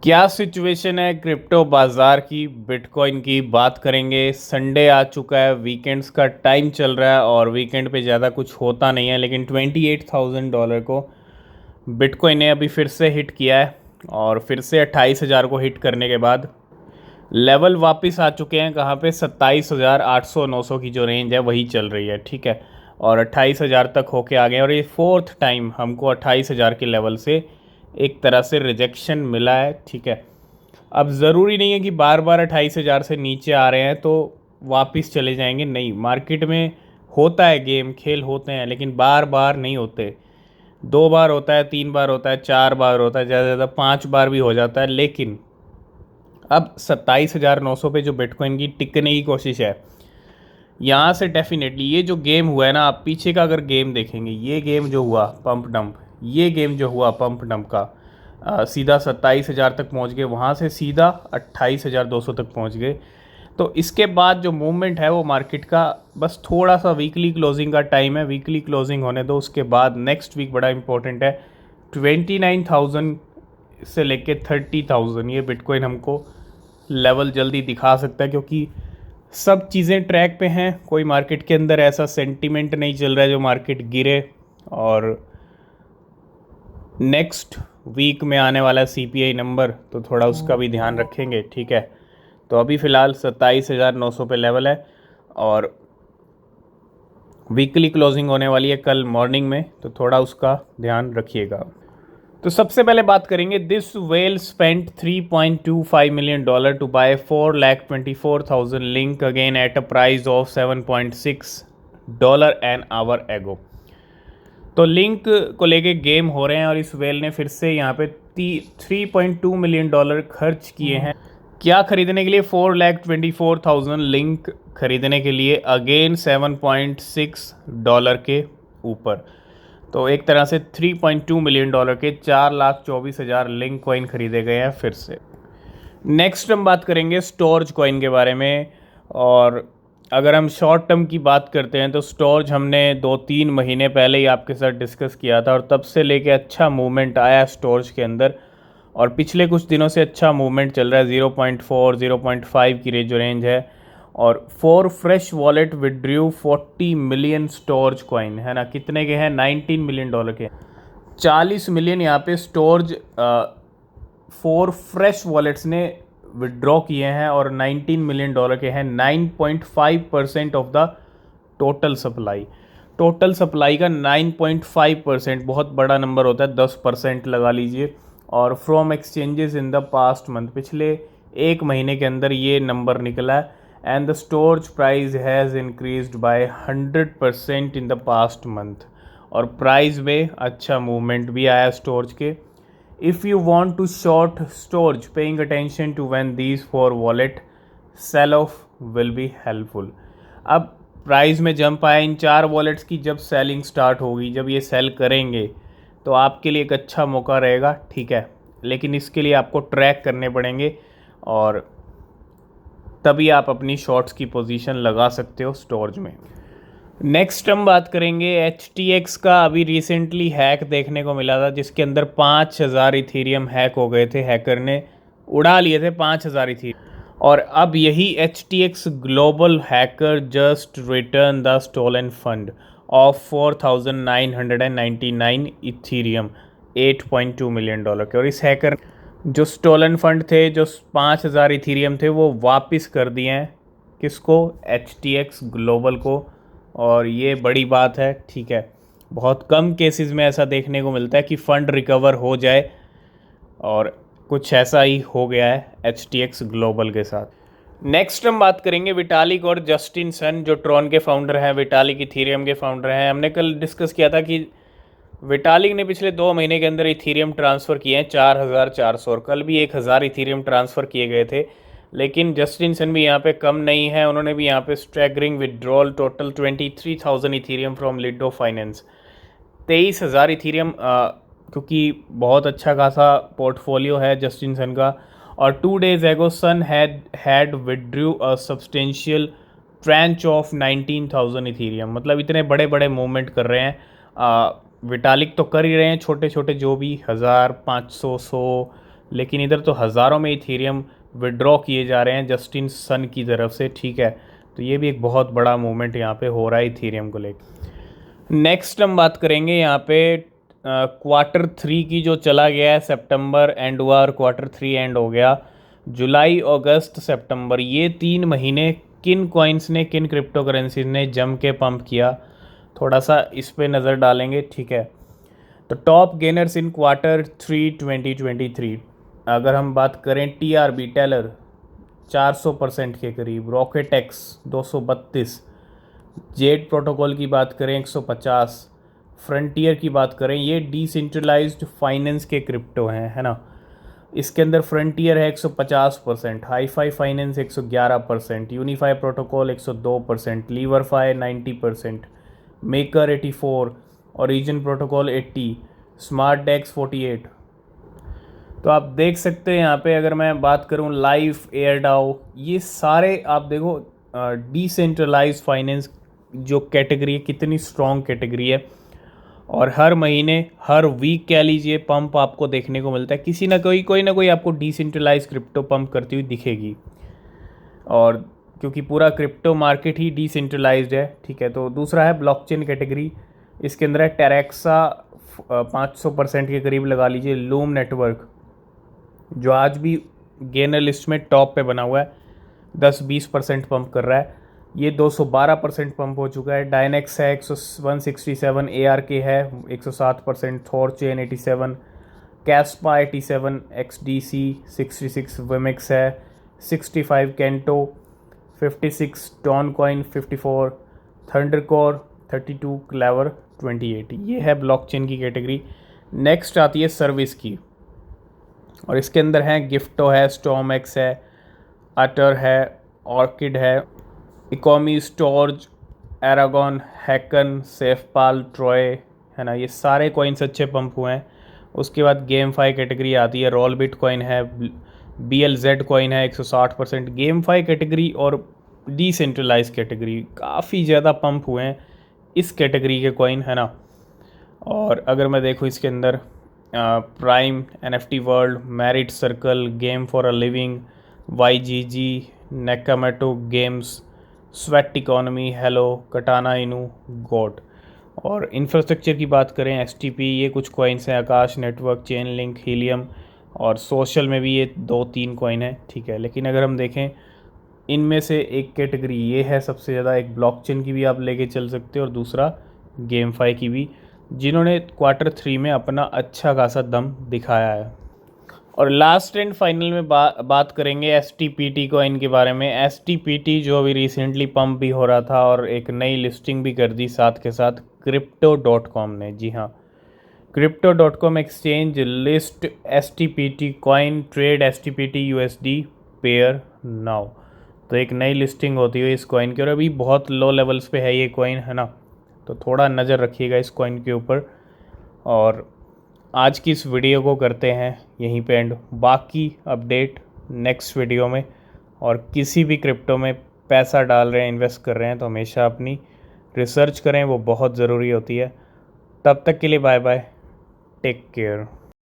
क्या सिचुएशन है क्रिप्टो बाजार की, बिटकॉइन की बात करेंगे। संडे आ चुका है, वीकेंड्स का टाइम चल रहा है और वीकेंड पे ज़्यादा कुछ होता नहीं है, लेकिन $28,000 को बिटकॉइन ने अभी फिर से हिट किया है और फिर से 28,000 को हिट करने के बाद लेवल वापस आ चुके हैं। कहाँ पे? 27,800-900 की जो रेंज है वही चल रही है, ठीक है। और 28,000 तक होके आ गए और ये फोर्थ टाइम हमको 28,000 के लेवल से एक तरह से रिजेक्शन मिला है, ठीक है। अब ज़रूरी नहीं है कि बार बार 28,000 से नीचे आ रहे हैं तो वापस चले जाएंगे, नहीं। मार्केट में होता है, गेम खेल होते हैं, लेकिन बार बार नहीं होते। 2 बार होता है, 3 बार होता है, 4 बार होता है, ज़्यादा से ज़्यादा 5 बार भी हो जाता है। लेकिन अब 27,900 पे जो बिटकॉइन की टिकने की कोशिश है, यहाँ से डेफिनेटली ये जो गेम हुआ है ना, आप पीछे का अगर गेम देखेंगे, ये गेम जो हुआ पंप डंप, ये गेम जो हुआ पंप डंप का, सीधा 27,000 तक पहुँच गए, वहाँ से सीधा 28,200 तक पहुँच गए। तो इसके बाद जो मूवमेंट है वो मार्केट का बस थोड़ा सा वीकली क्लोजिंग का टाइम है, वीकली क्लोजिंग होने दो। उसके बाद नेक्स्ट वीक बड़ा इंपॉर्टेंट है। 29,000 से लेके 30,000 ये बिटकॉइन हमको लेवल जल्दी दिखा सकता है, क्योंकि सब चीज़ें ट्रैक पे हैं। कोई मार्केट के अंदर ऐसा सेंटीमेंट नहीं चल रहा है जो मार्केट गिरे। और नेक्स्ट वीक में आने वाला सीपीआई नंबर, तो थोड़ा उसका भी ध्यान रखेंगे, ठीक है। तो अभी फ़िलहाल 27,900 पे लेवल है और वीकली क्लोजिंग होने वाली है कल मॉर्निंग में, तो थोड़ा उसका ध्यान रखिएगा। तो सबसे पहले बात करेंगे, this whale spent $3.25 million to buy 4,24,000 link again at a price of $7.6 an hour ago. तो लिंक को लेके गेम हो रहे हैं और इस वेल ने फिर से यहाँ पे $3.2 million खर्च किए हैं। क्या खरीदने के लिए? 4,24,000 लिंक खरीदने के लिए, अगेन $7.6 के ऊपर। तो एक तरह से $3.2 million के 4,24,000 लिंक कॉइन खरीदे गए हैं फिर से। नेक्स्ट हम बात करेंगे स्टोर्ज कॉइन के बारे में। और अगर हम शॉर्ट टर्म की बात करते हैं तो स्टोर्ज हमने 2-3 महीने पहले ही आपके साथ डिस्कस किया था और तब से लेके अच्छा मूवमेंट आया स्टोर्ज के अंदर और पिछले कुछ दिनों से अच्छा मूवमेंट चल रहा है। 0.4 0.5 की जो रेंज है। और 4 fresh wallet withdrew 40 million storge coin, है ना। कितने के हैं? $19 मिलियन के। 40 मिलियन यहाँ पे स्टोर्ज 4 फ्रेश वॉलेट्स ने विड्रॉ किए हैं और $19 मिलियन के हैं। 9.5% of the total supply. Total supply का 9.5% बहुत बड़ा नंबर होता है, 10% लगा लीजिए। और from exchanges in the past month, पिछले एक महीने के अंदर ये नंबर निकला है। And the storage price has increased by 100% in the past month. और प्राइस में अच्छा मूवमेंट भी आया स्टोरेज के। If you want to short storage, paying attention to when these 4 wallet sell off will be helpful। अब price में jump आया इन 4 wallets की, जब सेलिंग स्टार्ट होगी, जब ये सेल करेंगे तो आपके लिए एक अच्छा मौका रहेगा, ठीक है। लेकिन इसके लिए आपको ट्रैक करने पड़ेंगे और तभी आप अपनी शॉर्ट्स की पोजीशन लगा सकते हो स्टोरेज में। नेक्स्ट हम बात करेंगे HTX का। अभी रिसेंटली हैक देखने को मिला था जिसके अंदर 5,000 इथीरियम हैक हो गए थे। हैकर ने उड़ा लिए थे 5,000 इथीरियम। और अब यही HTX global hacker just return the stolen fund of 4,999 Ethereum, $8.2 million के। और इस हैकर जो स्टोलन फंड थे, जो 5,000 इथीरियम थे, वो वापस कर दिए हैं। किसको? HTX ग्लोबल को। और ये बड़ी बात है, ठीक है। बहुत कम केसेस में ऐसा देखने को मिलता है कि फ़ंड रिकवर हो जाए और कुछ ऐसा ही हो गया है HTX ग्लोबल के साथ। नेक्स्ट हम बात करेंगे विटालिक और जस्टिन सन, जो ट्रॉन के फाउंडर हैं, विटालिक इथीरियम के फाउंडर हैं। हमने कल डिस्कस किया था कि विटालिक ने पिछले 2 महीने के अंदर इथीरियम ट्रांसफ़र किए हैं 4,400 और कल भी 1,000 इथीरियम ट्रांसफ़र किए गए थे। लेकिन जस्टिन सन भी यहाँ पे कम नहीं है, उन्होंने भी यहाँ पे staggering withdrawal total 23,000 Ethereum from Lido Finance. 23,000 Ethereum, क्योंकि बहुत अच्छा खासा पोर्टफोलियो है जस्टिन सन का। और 2 days ago Sun had withdrew a substantial tranche of 19,000 Ethereum. मतलब इतने बड़े बड़े मूवमेंट कर रहे हैं। विटालिक तो कर ही रहे हैं, छोटे छोटे जो भी 1,000, 500, 100, लेकिन इधर तो हज़ारों में इथेरियम विड्रॉ किए जा रहे हैं जस्टिन सन की तरफ से, ठीक है। तो ये भी एक बहुत बड़ा मूवमेंट यहाँ पे हो रहा है इथेरियम को लेकर। नेक्स्ट हम बात करेंगे यहाँ पे Q3 की, जो चला गया है, सितंबर एंड हुआ और Q3 एंड हो गया। जुलाई, अगस्त, सितंबर, ये 3 महीने किन कॉइन्स ने, किन क्रिप्टो करेंसीज ने जम के पंप किया, थोड़ा सा इस पे नज़र डालेंगे, ठीक है। तो टॉप गेनर्स इन Q3 2023, अगर हम बात करें TRB टेलर 400% के करीब, रॉकेट एक्स 232, जेड प्रोटोकॉल की बात करें 150, फ्रंटियर की बात करें, ये डिसेंट्रलाइज्ड फाइनेंस के क्रिप्टो हैं, है ना। इसके अंदर फ्रंटियर है 150%, HiFi Finance 111%, Unifi Protocol 102%, Leverfi 90%, Maker 84, Origin Protocol 80, Smart Dex 48। तो आप देख सकते हैं यहाँ पे, अगर मैं बात करूँ लाइफ, एयरडाओ, ये सारे आप देखो डिसेंट्रलाइज फाइनेंस जो कैटेगरी है, कितनी स्ट्रॉन्ग कैटेगरी है। और हर महीने, हर वीक कह लीजिए, पंप आपको देखने को मिलता है, किसी ना कोई ना कोई आपको डिसेंट्रलाइज क्रिप्टो पंप करती हुई दिखेगी। और क्योंकि पूरा क्रिप्टो मार्केट ही डिसेंट्रलाइज्ड है, ठीक है। तो दूसरा है ब्लॉकचेन कैटेगरी, इसके अंदर है टेरेक्सा 500% के करीब लगा लीजिए, लूम नेटवर्क जो आज भी गेनर लिस्ट में टॉप पे बना हुआ है, 10-20% पंप कर रहा है, ये 212% पंप हो चुका है। डायनेक्स है 167, ARK है 107%, थॉरचेन 87, कैस्पा 87, XDC 66, विमिक्स है 65, केंटो 56, टॉन कॉइन 54, थंडरकोर 32, क्लेवर 28। ये है ब्लॉकचेन की कैटेगरी। नेक्स्ट आती है सर्विस की, और इसके अंदर हैं गिफ्टो है, स्टॉमएक्स है, अटर है, ऑर्किड है, इकोमी स्टोर्ज, एरागॉन, हैकन, सेफपाल, ट्रॉय, है ना। ये सारे कॉइन्स अच्छे पंप हुए हैं। उसके बाद गेमफाई कैटेगरी आती है, रोल बिट कॉइन है, BLZ कॉइन है 160%। गेमफाई कैटेगरी और डिसेंट्रलाइज कैटेगरी काफ़ी ज़्यादा पंप हुए हैं इस कैटेगरी के कॉइन, है ना। और अगर मैं देखूँ इसके अंदर Prime, NFT World, Merit Circle, Game for a Living, YGG, Nakamoto Games, Sweat Economy, Hello, Katana Inu, गोट। और इंफ्रास्ट्रक्चर की बात करें STP, ये कुछ कॉइन्स हैं, आकाश नेटवर्क, चेन लिंक, हीलियम, और सोशल में भी ये 2-3 कॉइन है, ठीक है। लेकिन अगर हम देखें इनमें से एक कैटेगरी ये है सबसे ज़्यादा, एक ब्लॉकचेन की भी आप लेके चल सकते हो और दूसरा गेमफाई की भी, जिन्होंने Q3 में अपना अच्छा खासा दम दिखाया है। और लास्ट एंड फाइनल में बात करेंगे STPT कॉइन के बारे में। STPT जो अभी रिसेंटली पंप भी हो रहा था और एक नई लिस्टिंग भी कर दी साथ के साथ Crypto.com ने। जी हाँ, Crypto.com exchange list STPT coin, trade STPT USD pair now. तो एक नई लिस्टिंग होती है इस कॉइन की, और अभी बहुत लो लेवल्स पे है ये कॉइन, है ना। तो थोड़ा नज़र रखिएगा इस कॉइन के ऊपर। और आज की इस वीडियो को करते हैं यहीं पे एंड, बाकी अपडेट नेक्स्ट वीडियो में। और किसी भी क्रिप्टो में पैसा डाल रहे हैं, इन्वेस्ट कर रहे हैं, तो हमेशा अपनी रिसर्च करें, वो बहुत ज़रूरी होती है। तब तक के लिए बाय बाय, टेक केयर।